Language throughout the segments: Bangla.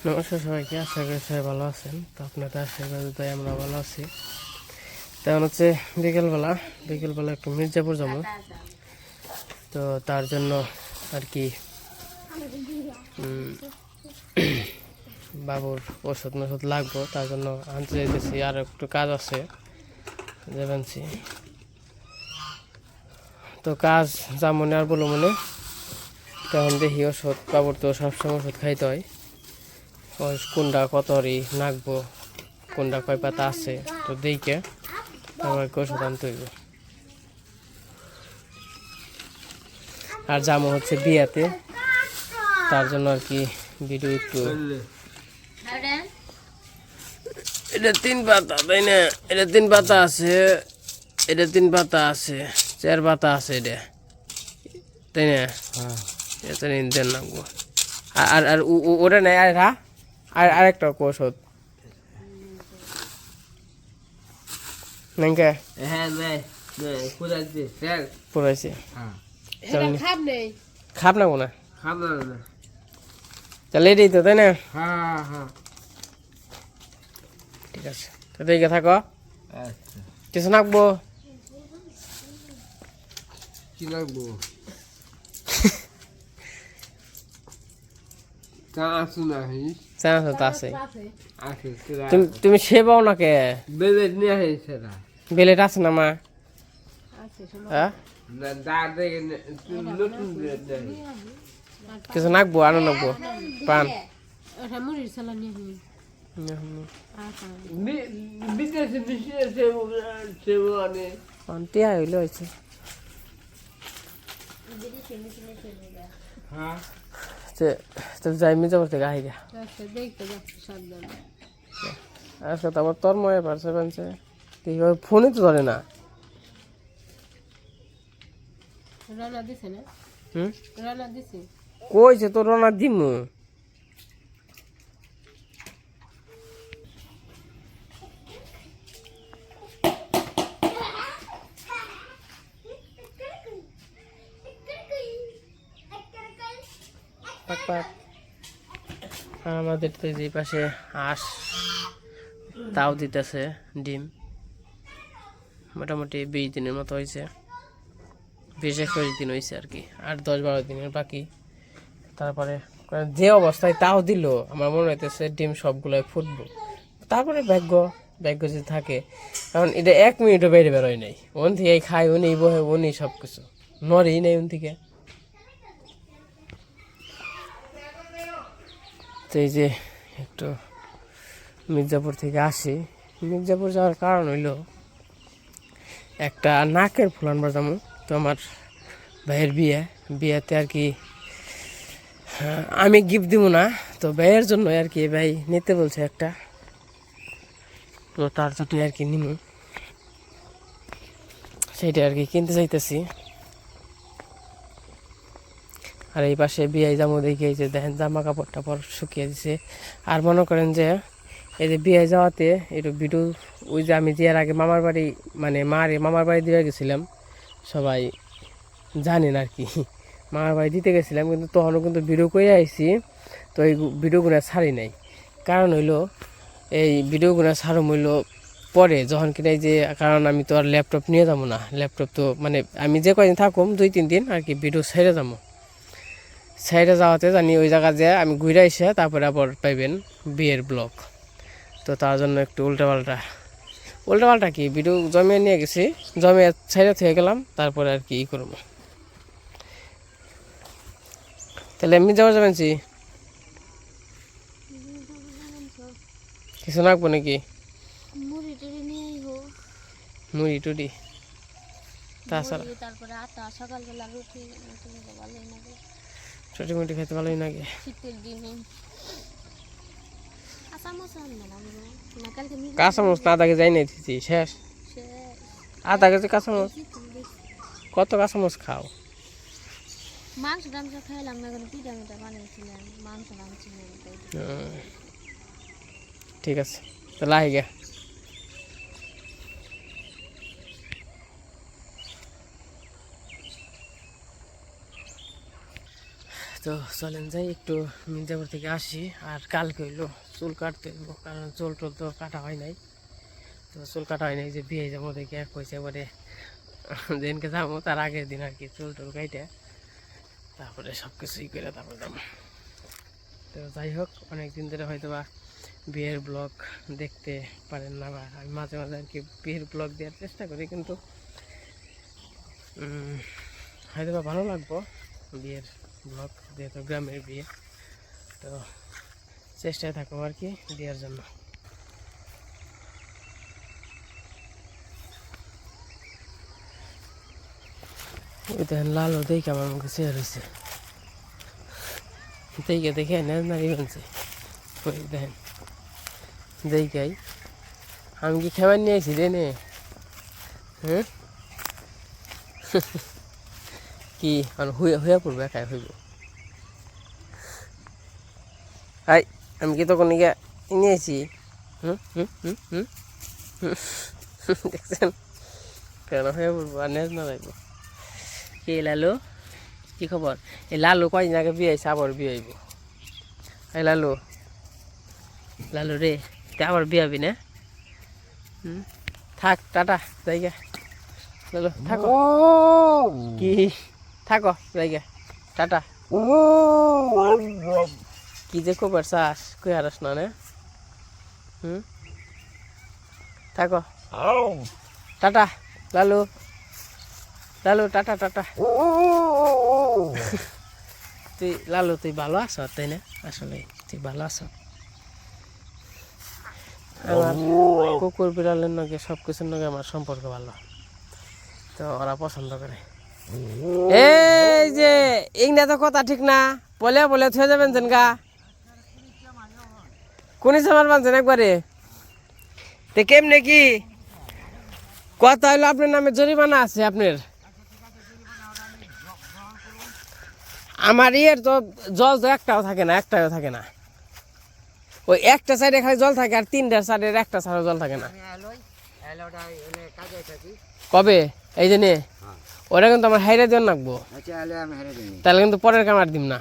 নমস্কার সবাইকে, আশা করি সবাই ভালো আছেন। তো আপনাদের আশীর্বাদে তাই আমরা ভালো আছি। তেমন হচ্ছে বিকেলবেলা একটু মির্জাপুর যাবো। তো তার জন্য আর কি বাবুর ওষুধ লাগবো, তার জন্য আনতে যেতেছি। আর একটু কাজ আছে যাবেনছি। তো কাজ যা মনে আর বলো মনে, তখন দেখি ওষুধ বাবুর তো সবসময় ওষুধ খাইতে হয়। কোনটা কত হরি নাকবো, কোনটা কয় পাতা আছে, তো দেখে আমাকে ওষুধ আনতে হইব। আর জামু হচ্ছে বিয়াতে, তার জন্য আর কি ভিডিও একটু। এটা 3 পাতা তাই না? এটা 3 পাতা আছে, এটা 3 পাতা আছে, 4 পাতা আছে এটা, তাই না? এটা নিতে নাকবো। আর আর ওটা নেই। আর আরেকটা ওষুধ নাকি পুরাইছে। খাব না কোনা তাহলে এটাই তো, তাই না? ঠিক আছে, তো দেখে থাকো। কিছু নাকবো, কি লাগবো? চানাচুর তো আছে। তুমি সেবাও না কে? বেলেট নিয়ে আসে না। বেলেট আছে না মা? হ্যাঁ, কিছু নাকবো, আনো নাকবো পান। টিয়া হইলে হয়েছে। যাই মির্জাপুর থেকে আহি গা। আজকে তো আবার তন্ময় পারছে পানছে, ফোনই তো ধরে না। কইছে তো রানা দিমু। আমাদের তো যে পাশে হাঁস তাও দিতেছে ডিম। মোটামুটি 20 দিনের মতো হয়েছে, 20-21 দিন হয়েছে আর কি। আর 10-12 দিনের বাকি। তারপরে যে অবস্থায় তাও দিল, আমার মনে হইতেছে ডিম সবগুলোই ফুটবো। তারপরে ভাগ্য যদি থাকে, কারণ এটা 1 মিনিটও বাইরে বেরোয় নাই। ওন থেকে খাই, উনি বহে, উনি সব কিছু নড়েই নেই ওন থেকে। তো এই যে একটু মির্জাপুর থেকে আসি। মির্জাপুর যাওয়ার কারণ হইল একটা নাকের ফুল আনবার যাবো। তো আমার ভাইয়ের বিয়েতে আর কি আমি গিফট দিব না, তো ভাইয়ের জন্য আর কি ভাই নিতে বলছে একটা, তো তার জন্য আর কি নিমু, সেইটা আর কি কিনতে চাইতেছি। আর এই পাশে বিয়ে যাবো দেখি, এই যে দেখেন জামা কাপড় টাপড় শুকিয়ে দিছে। আর মনে করেন যে এই যে বিয়ে যাওয়াতে একটু ভিডিও, ওই যে আমি যে এর আগে মামার বাড়ি, মানে মামার বাড়ি দিয়ে গেছিলাম, সবাই জানেন আর কি। মামার বাড়ি দিতে গেছিলাম, কিন্তু তখনও কিন্তু ভিডিও করে আইছি। তো এই ভিডিওগুলো ছাড়ি নাই, কারণ হইলো এই ভিডিওগুলো ছাড়ো হইলো পরে যখন কিনা, এই যে কারণ আমি তো আর ল্যাপটপ নিয়ে যাবো না। ল্যাপটপ তো মানে আমি যে কয়দিন থাকুম 2-3 দিন আর কি, ভিডিও ছেড়ে যাবো। ছেড়ে যাওয়াতে জানি ওই জায়গা যে আমি ঘুরে এসে তারপরে আবার পাইবেন বিয়ের ব্লগ। তো তার জন্য একটু উল্টাপাল্টা কি ভিডিও জমিয়ে নিয়ে গেছি, জমিয়ে ছেড়ে থেকে গেলাম, তারপরে আর কি করবো। তাহলে এমনি যাবেন কিছু রাখবো নাকি? মুড়ি টুড়ি, তাছাড়া ছোটি মুটি খেতে ভালোই লাগে। কাঁচামচ না আদাকে যাই নাই দিচ্ছি, শেষ। আধা কেজি কাঁচামচ, কত কাঁচামচ খাও? মাংস টাংস খাইলাম না, পিঠা মিঠা বানিয়েছিলাম, মাংস ঠিক আছে, তাহলে আহি গে। তো চলেন যাই একটু মির্জাপুর থেকে আসি। আর কালকে হইলো চুল কাটতে হইব, কারণ চুল টুল তো কাটা হয় নাই। তো চুল কাটা হয় নাই, যে বিয়ে যাবো দেখে কইছে পরে যেদিনকে যাবো তার আগের দিন আর কি চুল টুল কাইটে তারপরে সব কিছুই করে তারপর যাবো। তো যাই হোক, অনেক দিন ধরে হয়তো বা বিয়ের ব্লগ দেখতে পারেন না, বা আমি মাঝে মাঝে আর কি বিয়ের ব্লগ দেওয়ার চেষ্টা করি, কিন্তু হয়তো বা ভালো লাগবো বিয়ের ব্লগ, যেহেতু গ্রামের বিয়ে। তো চেষ্টায় থাকবো আর কি দেওয়ার জন্য। ওই দেখেন লালও দেখে আমার মুখে চেয়ার হয়েছে, দেখে দেখে নাড়ি বানছে। ওই দেখেন দেখাই আমি কি খাবার নিয়ে আসি রে নে, হ্যাঁ কি হইয়া পড়বো একাই হইব। হাই আমি কি তখন নিয়ে আসি? দেখছেন কেন হয়ে পড়বো আর নেজ না যাইব। কি লালু, কি খবর? এই লালু কয়দিন আগে বিয়ে আইসে, আবার বিয়ে আইব। এই লালু, লালু রে তুই আবার বিয়ে হবি না? থাক টাটা জায়গা, লালু থাকো। কি থাকো জায়গা, টাটা। কি যে খবর চাস, কই আরস না নে? থাকো tata Lalu, Lalu tata tata. তুই লালু তুই ভালো আছো তাই না? আসলে তুই ভালো আছো? আমার কুকুর বিড়ালের নগে সব কিছুর নগে আমার সম্পর্ক ভালো, তো ওরা পছন্দ করে। এই যে ইংনা তো কথা ঠিক না, বলে বলে থুয়ে যাবেন যেন গা। কোন সামার বানছেন একবারে? তে কেমনে কি কথা হইলো? আপনার নামে জরিমানা আছে আপনার। আমার ইয়ের তো জল তো একটাও থাকে না, একটাও থাকে না। ওই একটা সাইডে খালি জল থাকে, আর তিনটার সাইডের একটা সাইডে জল থাকে না। কবে? এই যে নে ওরা কিন্তু আমার হাইরে দিন রাখবো, তাহলে কিন্তু পরের কামার দিম না।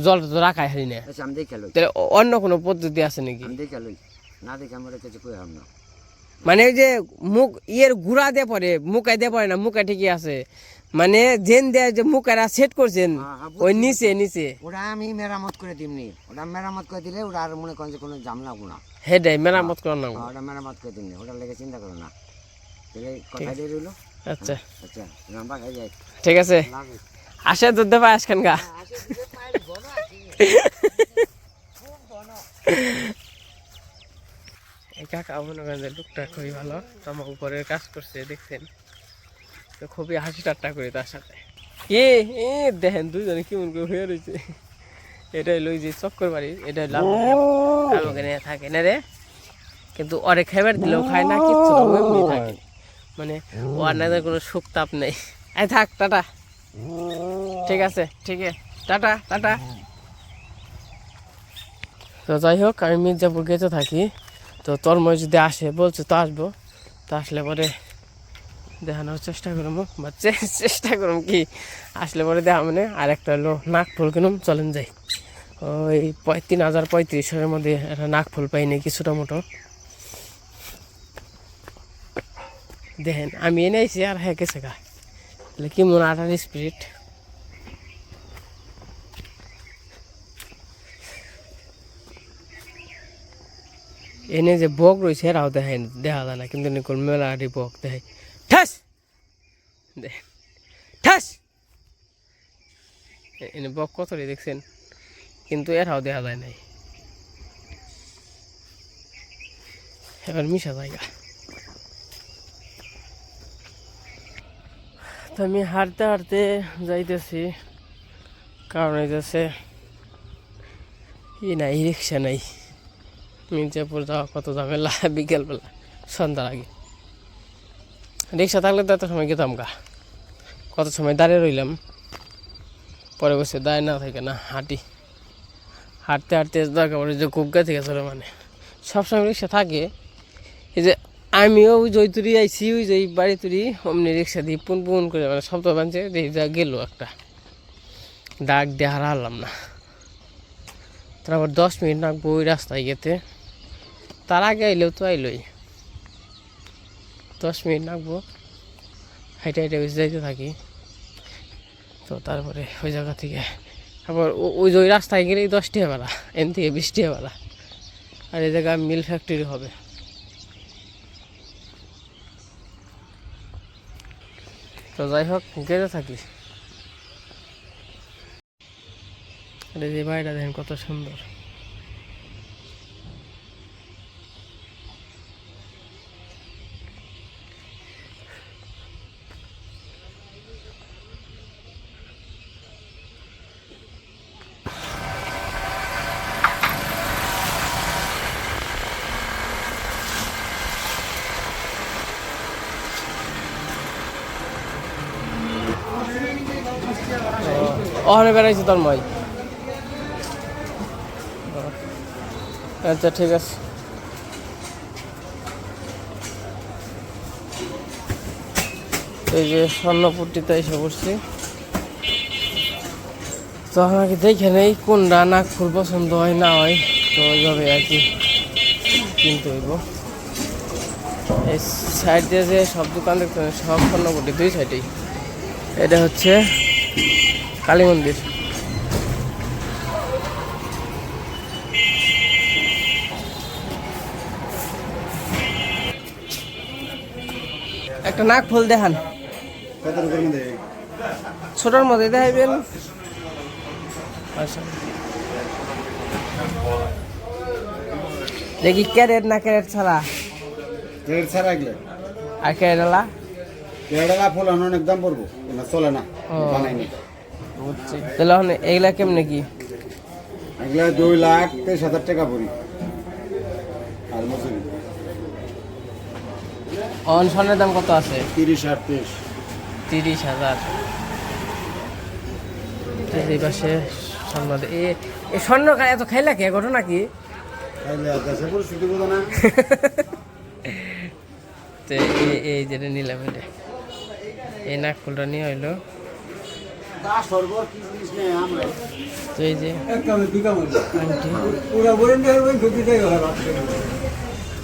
জল তো রাখাই হারি না, তাহলে অন্য কোনো পদ্ধতি আছে নাকি? মানে ওই যে মুখ ইয়ের গুড়া দিয়ে পড়ে, মুখায় দিয়ে পড়ে না, মুখায় ঠিকই আছে। মানে জেন দেয় যে মুখারা সেট করছেন ওই নিচে নিচে, ওটা আমি মেরামত করে দিমনি। ওটা মেরামত করে দিলে ওটা আর মনে করেন যে কোনো জামলা গুণা হেডাই মেরামত করার না। ওটা মেরামত করে দিমনি, ওটার লেগে চিন্তা করো না। তাহলে কথা দিয়ে রইলো। আচ্ছা আচ্ছা লম্বা খাই যায়, ঠিক আছে। আসে দুধ দেবা আসখান গা। এই কাকা মনে করেন যে লোকটা খুবই ভালো, আমার উপরে কাজ করছে দেখছেন, তো খুবই হাসি ঠাট্টা করি তার সাথে। এ দেখেন দুইজনে কেমন করে হয়ে রয়েছে। এটাই লই যে চক্কর বাড়ি, এটাই লাভ আমাকে নিয়ে থাকে না রে, কিন্তু ওরে খাইবার দিলেও খায় না, কিচ্ছু এমনি থাকে। মানে ওর না কোনো সুখ তাপ নেই। আই থাক টাটা, ঠিক আছে ঠিক আছে টাটা টাটা। তো যাই হোক, আমি মির্জাপুর গেতে থাকি, তো তন্ময় যদি আসে বলছে তো আসবো, তো আসলে পরে দেখানোর চেষ্টা করবো, বা চেষ্টা করুম কি আসলে পরে দেখা মানে। আর একটা হলো নাক ফুল কিনুম, চলেন যাই। ওই 3035-এর মধ্যে একটা নাক ফুল পাইনি কিছুটা মোটো। দেখেন আমি এনে আইছি আর হ্যাঁ গেছে গা, তাহলে কি মনে আটার স্পিরিট। এনে যে বক রয়েছে এরাও দেখেন, দেখা যায় না, কিন্তু কোন মেলাটি বক দেখে ঠাস দেখেন ঠাস। এনে বক কতটি দেখছেন, কিন্তু এরাও দেখা যায় নাই। এবার মিশা জায়গা। তো আমি হাঁটতে হাঁটতে যাইতেছি, কারণ হইতেছে নাই রিক্সা নাই। মির্জাপুর যাওয়া কত ঝামেলা, বিকেলবেলা সন্ধ্যার আগে। রিক্সা থাকলে তো এত সময় গেতাম গা, কত সময় দাঁড়িয়ে রইলাম, পরে বসে দাঁড়িয়ে না থাকে না হাঁটি। হাঁটতে হাঁটতে দরকার পড়ে যে কুবগা থেকে চলে, মানে সবসময় রিক্সা থাকে। এই যে আমিও ওই জয়তুরি আইছি ওই যে বাড়ি তুরি অমনি রিক্সা দিয়ে পুন পুন করে মানে শব্দ বানছে দেখি যা গেল একটা ডাক দিয়ে হারালাম না। তারপর 10 মিনিট নাকবো ওই রাস্তায় গেতে, তার আগে আইলেও তো আইলই 10 মিনিট নাকবো, হাইটে হাইটে ওই যাইতে থাকি। তো তারপরে ওই জায়গা থেকে আবার ওই যে ওই রাস্তায় গেলেই 10 টাকা ভাড়া, এন থেকে 20 টাকা ভাড়া। আর এই জায়গায় মিল ফ্যাক্টরি হবে। তো যাই হোক গেতে থাকি। আর এই যে বাড়িটা দেখেন কত সুন্দর। ওখানে বেড়াইছি তোর মই। আচ্ছা ঠিক আছে। এই যে স্বর্ণপুরটিতে এসে পড়ছি। তো আমাকে দেখে নেই কোনটা নাগফুল পছন্দ হয় না হয়, তো ওইভাবে আর কি কিনতে হইব। এই সাইড দিয়ে যে সব দোকান দেখতে সব স্বর্ণপুরটি দুই সাইডেই। এটা হচ্ছে কালী মন্দির। একটা নাক ফুল দেখান, ছোটর মধ্যে দেখাইবেন। আচ্ছা দেখি ক্যারেট না ক্যারেট ছাড়া, ক্যারেট ছাড়া এগুলো আর ক্যারেটলা ক্যারেটলা ফুল অনেক দাম পড়বো, না চলে না, বানাইনি। বুঝছি। তাহলে এখন এইগুলা কেমনে কি? এগুলা 2,23,000 টাকা পড়ি। আর মজুরি অন স্বর্ণের দাম কত আছে? 30 আর 23। 30,000। এই পাশে স্বর্ণ এই স্বর্ণ এত খাইলা কে ঘটনা কি? তাইলে দেশে পরিস্থিতি বোঝো না। তো এই যেটা নিলাম এটা, এই নাক ফুলটা নিয়ে হইলো। তো এই যে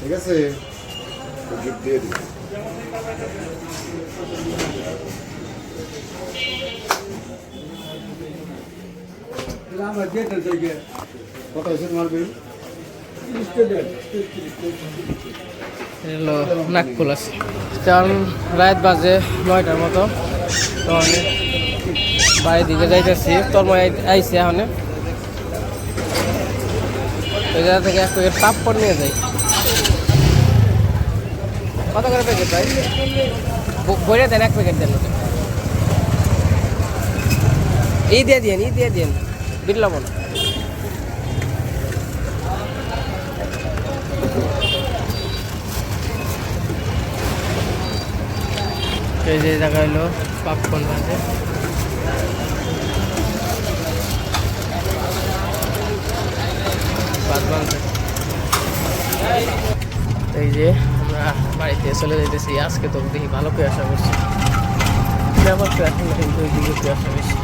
ঠিক আছে, দিয়ে দিই। কত হয়েছে তোমার বিল? নাক ফুল আছে। কারণ রাত বাজে 9টার মতো, তো আমি বাড়ির দিকে যাইতেছি। তোর মা আইসি এখন ওই জায়গা থেকে 1 প্যাকেট পাপড় নিয়ে যাই। কত করে প্যাকেট ভাই? বইরে দেন 1 প্যাকেট দেন। এই দিয়ে দিন বিল লবণ। এই যে জায়গা হলো পপকর্ন বাজে। এই যে আমরা বাড়িতে চলে যেতেছি। আজকে তো দেখি ভালো করে আশা করছি, আমার তো এখন কিন্তু ওই দিকে আশা বেশি।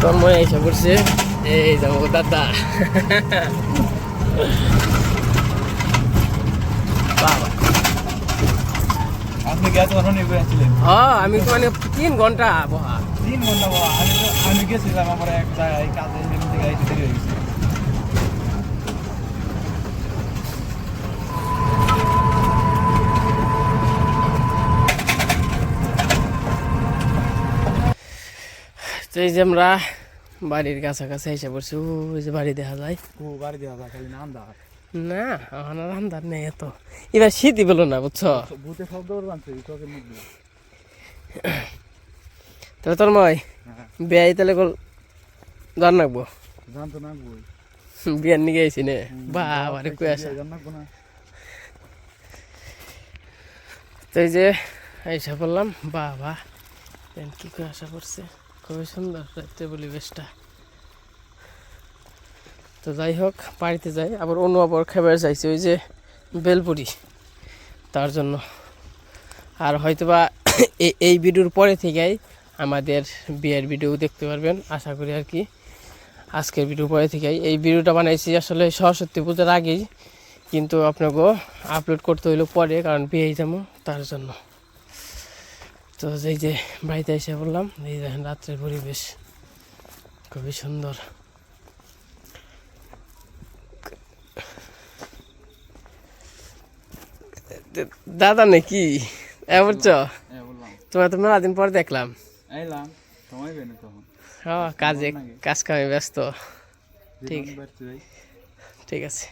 তোর মনে এসে পড়ছে, এই যাবো দাদা। বাবা আপনি গ্যাস বানানো গেছিলেন? হ্যাঁ আমি তো মানে 3 ঘন্টা বহা। 3 ঘন্টা বাবা। আমি গেছিলাম আমার এক জায়গায় কাজে, সেখান থেকে আইতে দেরি হয়ে গেছে। তো এই যে আমরা বাড়ির কাছাকাছি এসে পড়ছি। ওই যে বাড়ি দেখা যায়। ও বাড়ি দেওয়া যায় খালি নাম দা না আমার আন্দার নেই এত। এবার শীতই বলো না বুঝছো। ভূতে শব্দ বানছে চোখের মুখ দিয়ে। তাহলে তোর মই বিয়াই তাহলে জান রাখবো, জানতো না বই বিয়ার নিয়ে গেছি নে। বাবা রে কই আসা। জান রাখবো না। তো এই যে এসে পড়লাম। বাবা কি করে আশা করছে, খুবই সুন্দর রাত্রে পরিবেশটা। তো যাই হোক বাড়িতে যাই। আবার অন্য আবার খাবার চাইছে, ওই যে বেলপুরি, তার জন্য। আর হয়তোবা এই ভিডিওর পরে থেকেই আমাদের বিয়ের ভিডিও দেখতে পারবেন আশা করি আর কি। আজকের ভিডিও পরে থেকেই এই ভিডিওটা বানাইছি আসলে সরস্বতী পূজার আগেই, কিন্তু আপনাকে আপলোড করতে হইলো পরে, কারণ বিয়ে যাবো তার জন্য। তো এই যে বাড়িতে এসে বললাম, এই দেখেন রাত্রের পরিবেশ খুবই সুন্দর। দাদা নাকি বুঝছো, বললাম তোমার তো মেলা দিন পর দেখলাম। আইলাম সময় পেয়ে তখন হ্যাঁ, কাজ কামে ব্যস্ত। ঠিক বাড়তে যাই। ঠিক আছে।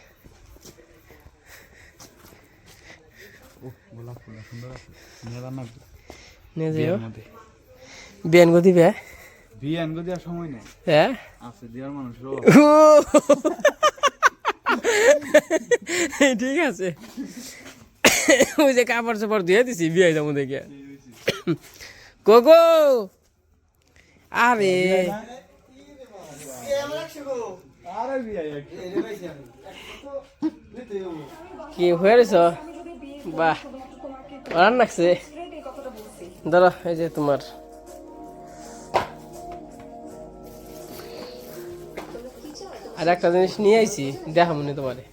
গোলাপ ফুল সুন্দর আছে। নিয়ে রান্না নিয়ে যাও, বিয়ের মধ্যে বিয়ান গো দিবে। বিয়ে আনগো দেওয়ার সময় নেই, হ্যাঁ আছে দেওয়ার মানুষেরও। ঠিক আছে, ওই যে কাপড় চাপড় দিয়ে দিছি বিয়ে যাবো দেখে। গোগো আরে আরে বিয়ে কি হয়ে রয়েছ? বাহ, রান লাগছে। ধরো এই যে তোমার আর একটা জিনিস নিয়ে আইছি, দেখা মনে তোমারে।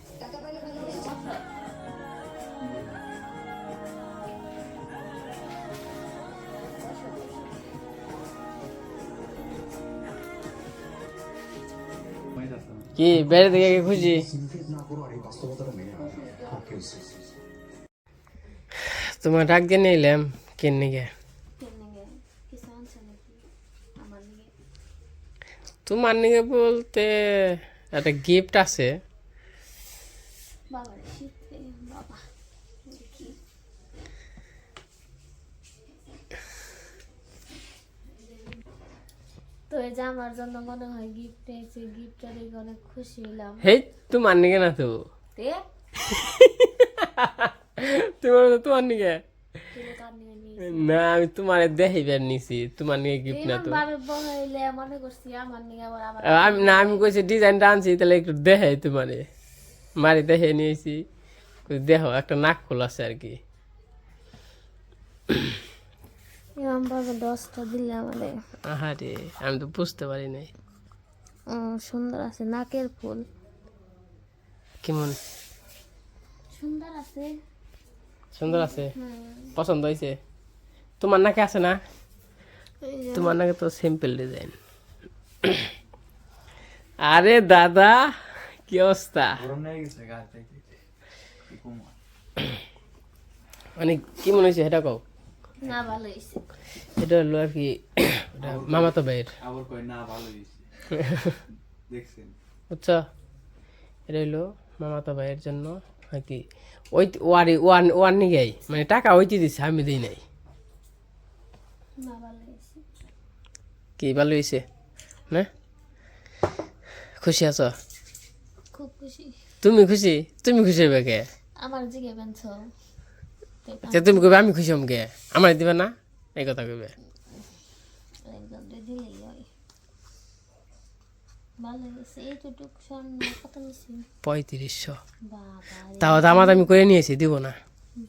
কি বেড়ে থেকে খুশি? তোমার ডাক দিয়ে নিলাম কেন গে? কিছু আনছে নাকি আমার নিয়ে? তোমার নিকে বলতে একটা গিফট আছে। বাবার শীতে বাবা দেখি। তো এই যে আমার জন্য মনে হয় গিফট এসে, গিফটটা দেখে অনেক খুশি হলাম। হেই, তোমার নিকে না তো, তে তোমার নিকে তুই কার নিয়ে নিয়ে না, আমি তোমার দেখাইবার নিছি, তোমার নিকে গিফট না তো। বাবার বহাইলে মনে করছি আমার নিয়ে আবার আমার আমি না, আমি কইছি ডিজাইনটা আনছি, তাহলে একটু দেখাই তোমারে। মারি দেখে নিয়েছি, দেখো একটা নাক ফুল আছে আর কি। এরকম ভাবে 10টা দিলে আমাদের আহারে, আমি তো বুঝতে পারি নাই। সুন্দর আছে নাকের ফুল, কেমন সুন্দর আছে। সুন্দর আছে, পছন্দ হয়েছে? তোমার নাকে আছে না? এই যে তোমার নাকে তো সিম্পল ডিজাইন। আরে দাদা, কি অবস্থা? গরম নিয়ে গেছে গা থেকে কুমার। মানে কি মনে হয়েছে সেটা কও। না ভালো হয়েছে। এটা হলো আর কি মামাতো ভাইয়ের, আবার কই না ভালো হইছে দেখছেন। বুঝছো? এটা হইলো মামাতো ভাইয়ের জন্য আর কি। ওই ওয়ান নিগাই মানে টাকা ওইটি দিচ্ছে, আমি দিই নাই। না ভালো হয়েছে। কি ভালো হয়েছে না? খুশি আছো? খুব খুশি। তুমি খুশি? তুমি খুশি হবে কে? আমার জিগে বেঞ্চ তুমি কবে আমি খুশি হম কে? আমার দিবে না, এই কথা কবে। একদম দিলেই হয়। ভালো হয়েছে। এইটুক স্বর্ণ কত নিছি? 3500। বাবা তাও দামাদামি করে নিয়েছি, দিব না।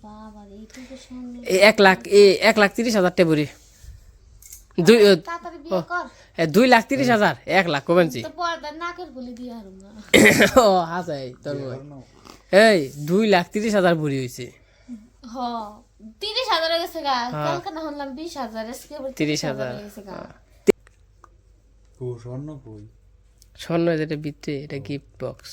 বাবা এইটুকু স্বর্ণ। এই 1,30,000 টেবুরি। তাড়াতাড়ি বিয়ে কর। 2,30,000, 1,00,000 কমেছি। তো পর্দা নাকের গুলি দিয়ে হারুম না। ও হাসাই তোর বই। এই 2,30,000 বুড়ি হয়েছে। হ 30,000 হয়ে গেছে গা। কালকে না হলাম 20,000, আজকে আবার 30,000 হয়ে গেছে গা। স্বর্ণ কই? স্বর্ণ যেটা বিত্তে, এটা গিফট বক্স।